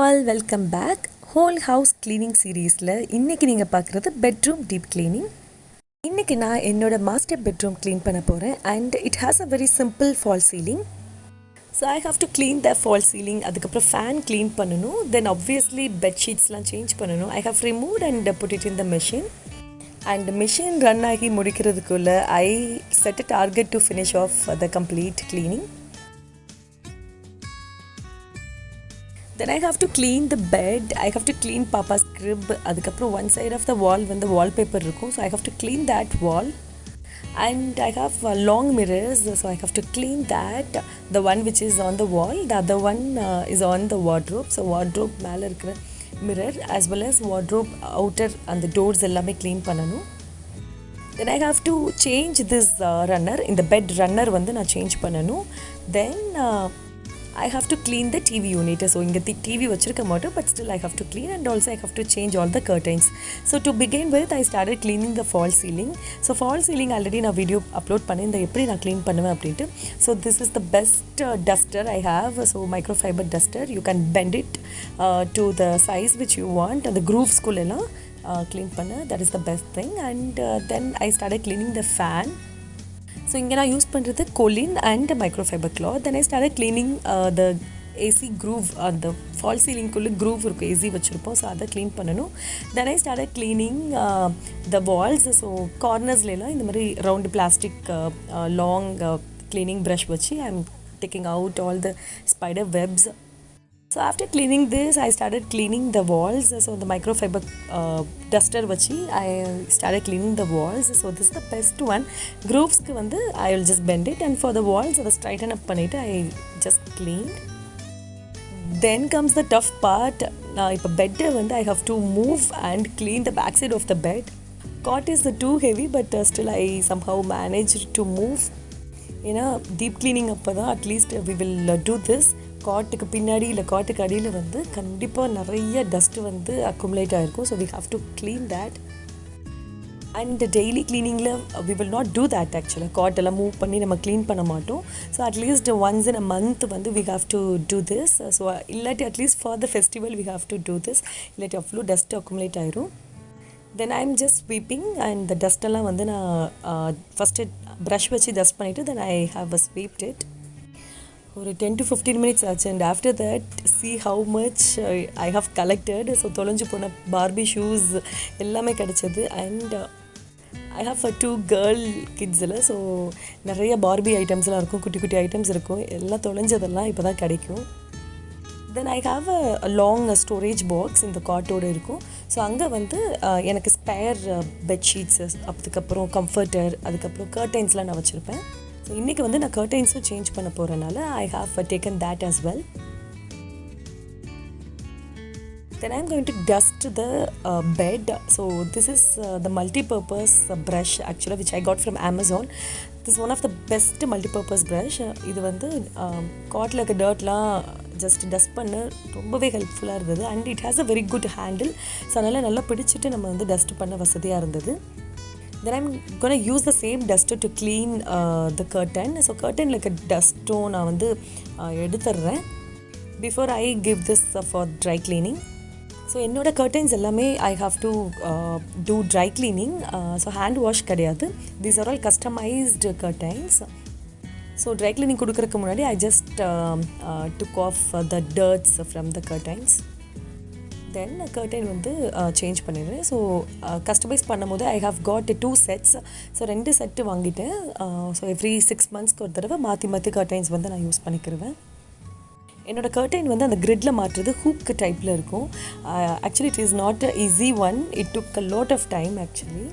all, welcome back. Whole house cleaning சீரீஸில் இன்றைக்கி நீங்கள் பார்க்குறது பெட்ரூம் டீப் கிளீனிங். இன்றைக்கி நான் என்னோட மாஸ்டர் பெட்ரூம் க்ளீன் பண்ண போகிறேன் and it has a very simple false ceiling. So I have to clean the false ceiling. அதுக்கப்புறம் ஃபேன் க்ளீன் பண்ணணும். தென் ஆப்வியஸ்லி பெட்ஷீட்ஸ்லாம் சேஞ்ச் பண்ணணும். I have removed and put it in the machine. And machine run ஆகி முடிக்கிறதுக்குள்ளே I set a target to finish off the complete cleaning. Then I have to clean the bed. I have to clean Papa's crib. அதுக்கப்புறம் one side of the wall வந்து wallpaper இருக்கும். So I have to clean that wall. And I have long mirrors. So I have to clean that. The one which is on the wall. The other one is on the wardrobe. So wardrobe மேலே இருக்கிற mirror as well as wardrobe outer அந்த doors எல்லாமே clean பண்ணணும். Then I have to change this runner. இந்த bed runner வந்து நான் change பண்ணணும். Then I have to clean the TV unit. So inga TV vachirukka maattu, but still I have to clean, and also I have to change all the curtains. So to begin with, I started cleaning the false ceiling. So false ceiling already na video upload pannindha eppadi na clean pannuven appdintu. So this is the best duster I have. So microfiber duster, you can bend it to the size which you want, and the grooves kulla clean panna, that is the best thing. And then I started cleaning the fan. So இங்கே நான் use பண்ணுறது Colin and microfiber cloth. Then I start cleaning the AC groove. அந்த false சீலிங்குள்ளே groove இருக்கும், AC வச்சுருப்போம். So அதை clean பண்ணணும். Then I start cleaning the walls. So கார்னர்ஸ்லாம் இந்த மாதிரி round plastic long cleaning brush வச்சு I am taking out all the spider webs. So after cleaning this, I started cleaning the walls. So the microfiber duster vachi I started cleaning the walls. So this is the best one. Grooves ku vandu I will just bend it, and for the walls I straighten up pannite I just cleaned. Then comes the tough part. Now ipo bed vandu I have to move and clean the back side of the bed. Cot is too heavy, but still I somehow managed to move. Deep cleaning அப்போ தான் at least we will do this. காட்டுக்கு பின்னாடி இல்லை காட்டுக்கு அடியில் வந்து கண்டிப்பாக நிறைய டஸ்ட்டு வந்து அக்குமுலேட் ஆகிருக்கும். So we have to clean that. And daily க்ளீனிங்கில் we will not do that. ஆக்சுவலாக காட்டெல்லாம் மூவ் பண்ணி நம்ம க்ளீன் பண்ண மாட்டோம். So at least once in a month வந்து we have to do this. So இல்லாட்டி at least for the festival we have to do this. இல்லாட்டி அவ்வளோ டஸ்ட் அக்குமுலேட் ஆயிரும். Then I am just sweeping. And இந்த டஸ்ட்டெல்லாம் வந்து நான் ஃபஸ்ட்டு ப்ரஷ் வச்சு டஸ்ட் பண்ணிவிட்டு then I have swept it. ஒரு 10 to 15 minutes ஆச்சு. And after that see how much I have collected. So தொலைஞ்சு போன பார்பி ஷூஸ் எல்லாமே கிடச்சது. அண்ட் ஐ ஹாவ் 2 கேர்ள் கிட்ஸில். ஸோ நிறைய பார்பி ஐட்டம்ஸ்லாம் இருக்கும், குட்டி குட்டி ஐட்டம்ஸ் இருக்கும். எல்லாம் தொலைஞ்சதெல்லாம் இப்போ தான் கிடைக்கும். Then I have a long storage box இந்த காட்டோடு இருக்கும். ஸோ அங்கே வந்து எனக்கு ஸ்பேர் பெட்ஷீட்ஸு, அதுக்கப்புறம் கம்ஃபர்டர், அதுக்கப்புறம் கர்டைன்ஸ்லாம் நான் வச்சுருப்பேன். ஸோ இன்றைக்கி வந்து நான் கர்டைன்ஸும் சேஞ்ச் பண்ண போகிறனால I have taken that as well. Then I'm going to dust the bed. So this is the multi-purpose brush actually which I got from Amazon. This is one of the best multi-purpose brush. இது வந்து காட்டில் இருக்க டர்ட்லாம் just dust பண்ண ரொம்பவே ஹெல்ப்ஃபுல்லாக இருந்தது. And it has a very good handle. So அதனால் நல்லா பிடிச்சிட்டு நம்ம வந்து டஸ்ட் பண்ண வசதியாக இருந்தது. Then I'm going to use the same duster to clean the curtain. So curtain like a duston நான் வந்து எடுத்துடுறேன் before I give this for dry cleaning. So என்னோட கர்டைன்ஸ் எல்லாமே I have to do dry cleaning. So hand wash கிடையாது. These are all customized curtains. So dry cleaning கொடுக்குறதுக்கு முன்னாடி I just took off the dirts from the curtains. Then curtain வந்து change பண்ணிடுறேன். So customize பண்ணும்போது I have got 2 sets. So 2 set வாங்கிட்டேன். So every 6 monthsக்கு ஒரு தடவை மாற்றி கர்டைன்ஸ் வந்து நான் யூஸ் பண்ணிக்கிடுவேன். என்னோடய கர்டைன் வந்து அந்த கிரிட்டில் மாற்றுறது ஹூக் டைப்பில் இருக்கும். Actually it is not a easy one. It took a lot of time actually.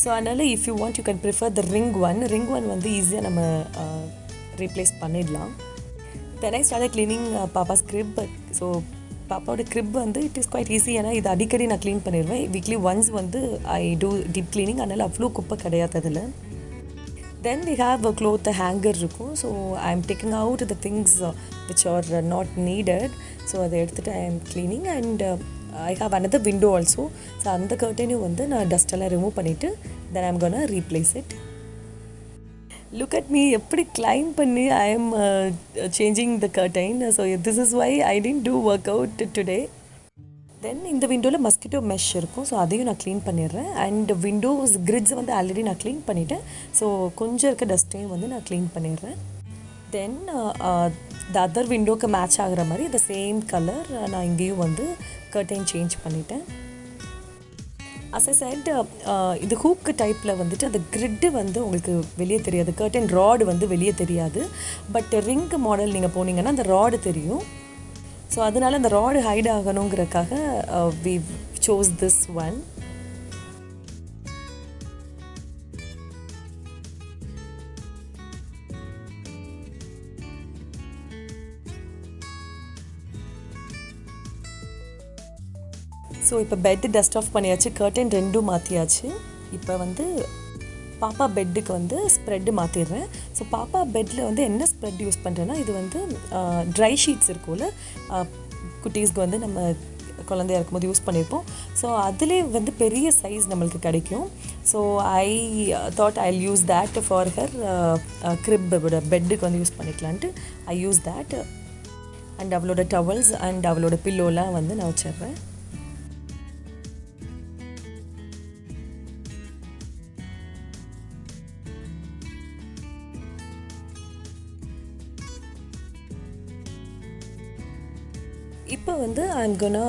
So அதனால் if you want you can prefer the ring one வந்து ஈஸியாக நம்ம ரீப்ளேஸ் பண்ணிடலாம். தென் ஐ ஸ்டார்ட் கிளீனிங் பாப்பாஸ் கிரிப். ஸோ பாப்பாவோட crib வந்து it is quite easy. ஏன்னா இது அடிக்கடி நான் க்ளீன் பண்ணிடுவேன். வீக்லி ஒன்ஸ் வந்து ஐ டூ டீப் க்ளீனிங். அதனால் அவ்வளோ குப்பை கிடையாது அதில். Then we have a cloth hanger இருக்கும். So I am taking out the things which are not needed. So அதை எடுத்துகிட்டு I am cleaning. And I have another window also. So அந்த கர்டைனையும் வந்து நான் டஸ்டெல்லாம் ரிமூவ் பண்ணிவிட்டு then I am gonna replace it. Look at me எப்படி climb பண்ணி I am changing the curtain. So this is why I tend to work out today. தென் இந்த விண்டோவில் மஸ்கிட்டோ மெஷ் இருக்கும். ஸோ அதையும் நான் க்ளீன் பண்ணிடுறேன். அண்ட் விண்டோஸ் கிரிட்ஸ் வந்து already நான் க்ளீன் பண்ணிவிட்டேன். ஸோ கொஞ்சம் இருக்க டஸ்ட்டையும் வந்து நான் க்ளீன் பண்ணிடுறேன். தென் த அதர் விண்டோக்கு மேட்ச் ஆகிற மாதிரி த சேம் கலர் நான் இங்கேயும் வந்து கர்டைன் சேஞ்ச் பண்ணிட்டேன். அஸ் ஐ செட், இது ஹூக்கு டைப்பில் வந்துட்டு அந்த கிரிட்டு வந்து உங்களுக்கு வெளியே தெரியாது, கர்டைன் ராடு வந்து வெளியே தெரியாது. பட் ரிங் மாடல் நீங்கள் போனீங்கன்னா அந்த ராடு தெரியும். ஸோ அதனால் அந்த ராடு ஹைட் ஆகணுங்கிறதுக்காக we chose this one. So இப்போ பெட்டு டஸ்ட் ஆஃப் பண்ணியாச்சு, கர்டைன் ரெண்டும் மாற்றியாச்சு. இப்போ வந்து பாப்பா பெட்டுக்கு வந்து ஸ்ப்ரெட்டு மாற்றிடுறேன். ஸோ பாப்பா பெட்டில் வந்து என்ன ஸ்ப்ரெட் யூஸ் பண்ணுறேன்னா, இது வந்து ட்ரை ஷீட்ஸ் இருக்கும்ல, குட்டீஸ்க்கு வந்து நம்ம குழந்தையா இருக்கும்போது யூஸ் பண்ணியிருப்போம். ஸோ அதிலே வந்து பெரிய சைஸ் நம்மளுக்கு கிடைக்கும். So I thought I use that for her crib பெட்டுக்கு வந்து யூஸ் பண்ணிக்கலான்ட்டு ஐ யூஸ் தேட். அண்ட் அவளோட டவல்ஸ் அண்ட் அவளோட பில்லோலாம் வந்து நான் வச்சிடுறேன். இப்போ வந்து I'm gonna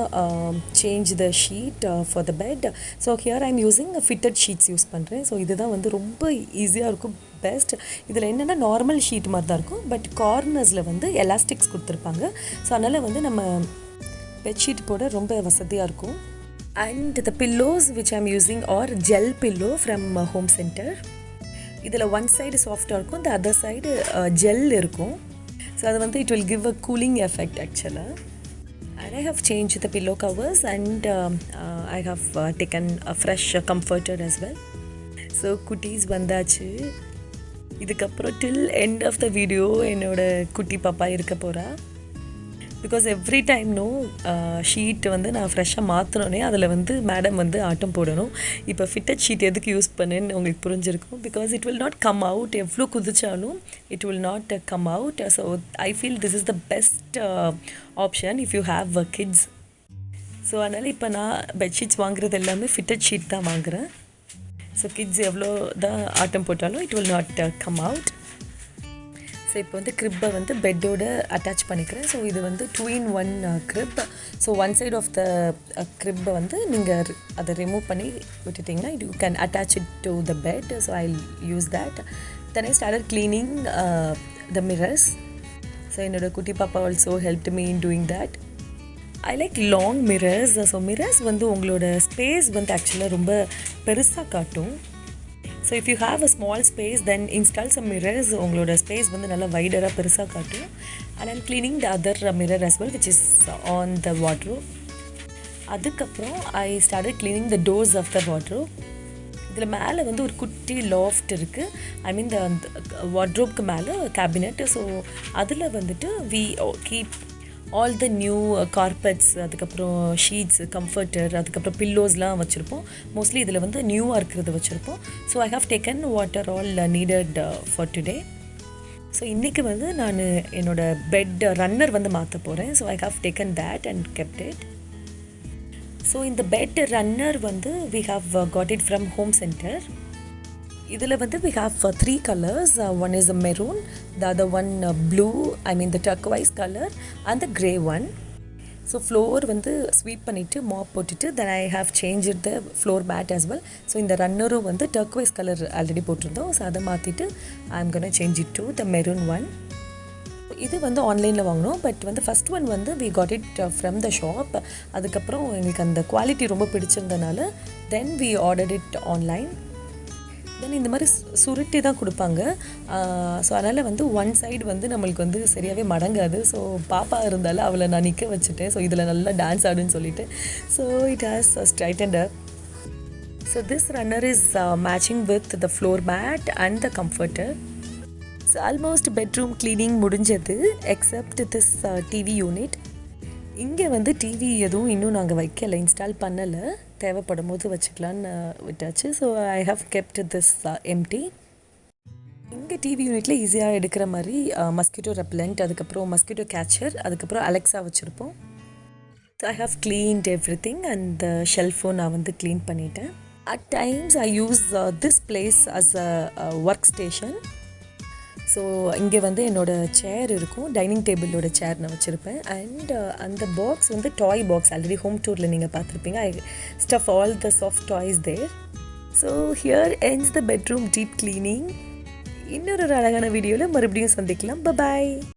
change the sheet for the bed. So here I'm using fitted sheets use பண்ணுறேன். ஸோ இதுதான் வந்து ரொம்ப ஈஸியாக இருக்கும், பெஸ்ட். இதில் என்னென்னா நார்மல் ஷீட் மாதிரி தான் இருக்கும், பட் கார்னர்ஸில் வந்து எலாஸ்டிக்ஸ் கொடுத்துருப்பாங்க. ஸோ அதனால் வந்து நம்ம பெட்ஷீட் போட ரொம்ப வசதியாக இருக்கும். And the pillows which I'm using are gel pillow from home centre. இதில் ஒன் சைடு சாஃப்டாக இருக்கும், த அதர் சைடு ஜெல் இருக்கும். ஸோ அது வந்து it will give a cooling effect ஆக்சுவலாக. And I have changed the pillow covers and I have taken a fresh comforter as well. So குட்டீஸ் வந்தாச்சு. இதுக்கப்புறம் till end of the video என்னோட குட்டி பாப்பா இருக்க போகிறா. பிகாஸ் எவ்ரி டைம் ஷீட் வந்து நான் ஃப்ரெஷ்ஷாக மாற்றினோன்னே அதில் வந்து மேடம் வந்து ஆட்டம் போடணும். இப்போ ஃபிட்டட் ஷீட் எதுக்கு யூஸ் பண்ணேன்னு உங்களுக்கு புரிஞ்சிருக்கும். Because it will not come out, எவ்வளோ குதிச்சாலும் it will not come out. So I feel this is the best option if you have kids. So அதனால் இப்போ நான் பெட்ஷீட்ஸ் வாங்குறது எல்லாமே ஃபிட்டட் ஷீட் தான் வாங்குகிறேன். ஸோ கிட்ஸ் எவ்வளோ தான் ஆட்டம் போட்டாலும் it will not come out. So இப்போ வந்து கிரிப்பை வந்து பெட்டோட அட்டாச் பண்ணிக்கிறேன். ஸோ இது வந்து 2-in-1 crib. So one side of the கிரிப்பை வந்து நீங்கள் அதை ரிமூவ் பண்ணி விட்டுட்டிங்கன்னா you can attach it to the bed. So I use that. Then I started cleaning the mirrors. So என்னோட குட்டி பாப்பா also helped me in doing that. I like long mirrors. So mirrors வந்து உங்களோட space வந்து ஆக்சுவலாக ரொம்ப பெருசாக காட்டும். So if you have a small space then install some mirrors. உங்களோட ஸ்பேஸ் வந்து நல்லா வைடராக பெருசாக காட்டும். And I'm cleaning the other mirror as well which is on the wardrobe. அதுக்கப்புறம் I started cleaning the doors of the wardrobe. இதில் மேலே வந்து ஒரு குட்டி லாஃப்ட் இருக்குது. ஐ மீன் த வார்ட்ரோப்க்கு மேலே கேபினெட். ஸோ அதில் வந்துட்டு we keep all the new carpets, அதுக்கப்புறம் ஷீட்ஸ், கம்ஃபர்டர், அதுக்கப்புறம் பில்லோஸ்லாம் வச்சுருப்போம். மோஸ்ட்லி இதில் வந்து நியூவாக இருக்கிறது வச்சுருப்போம். So I have taken what are all needed for today. So இன்றைக்கி வந்து நான் என்னோடய பெட் ரன்னர் வந்து மாற்ற போகிறேன். So I have taken that and kept it. So இந்த பெட் ரன்னர் வந்து we have got it from home centre. இதில் வந்து we have 3 colors. One is a maroon, the other one blue, I mean the turquoise color, and the grey one. So floor வந்து sweep பண்ணிவிட்டு mop போட்டுட்டு then I have change the floor mat as well. So இந்த ரன்னரும் வந்து turquoise colour already போட்டிருந்தோம். So அதை மாற்றிட்டு I am gonna change it to the maroon one. இது வந்து ஆன்லைனில் வாங்கினோம். பட் வந்து ஃபஸ்ட் ஒன் வந்து we got it from the shop. அதுக்கப்புறம் எங்களுக்கு அந்த குவாலிட்டி ரொம்ப பிடிச்சிருந்தனால then we ordered it online. Then இந்த மாதிரி சுருட்டி தான் கொடுப்பாங்க. ஸோ அதனால் வந்து ஒன் சைடு வந்து நம்மளுக்கு வந்து சரியாகவே மடங்காது. ஸோ பாப்பா இருந்தாலும் அவளை நான் நிற்க வச்சுட்டேன். ஸோ இதில் நல்லா டான்ஸ் ஆடுன்னு சொல்லிட்டு so it has straightened up. So this runner is matching with the floor mat and the comforter. So almost bedroom cleaning முடிஞ்சது எக்ஸப்ட் திஸ் டிவி யூனிட். இங்கே வந்து டிவி எதுவும் இன்னும் நாங்கள் வைக்கலை, இன்ஸ்டால் பண்ணலை. தேவைப்படும் போது வச்சுக்கலான்னு விட்டாச்சு. So I have kept this empty. இங்கே டிவி யூனிட்டில் ஈஸியாக எடுக்கிற மாதிரி மஸ்கிட்டோ ரெப்பலண்ட், அதுக்கப்புறம் மஸ்கிட்டோ கேச்சர், அதுக்கப்புறம் அலெக்ஸா வச்சுருப்போம். So I have cleaned everything. அந்த ஷெல்ஃபும் நான் வந்து க்ளீன் பண்ணிட்டேன். At times I use this place as a work station. So இங்கே வந்து என்னோடய சேர் இருக்கும், டைனிங் டேபிளோட சேர் நான் வச்சுருப்பேன். அண்ட் அந்த பாக்ஸ் வந்து டாய் பாக்ஸ், ஆல்ரெடி ஹோம் டூரில் நீங்கள் பார்த்துருப்பீங்க. I stuff all the soft toys there. So here ends the bedroom deep cleaning. இன்னொரு அழகான வீடியோவில் மறுபடியும் சந்திக்கலாம். பாய்.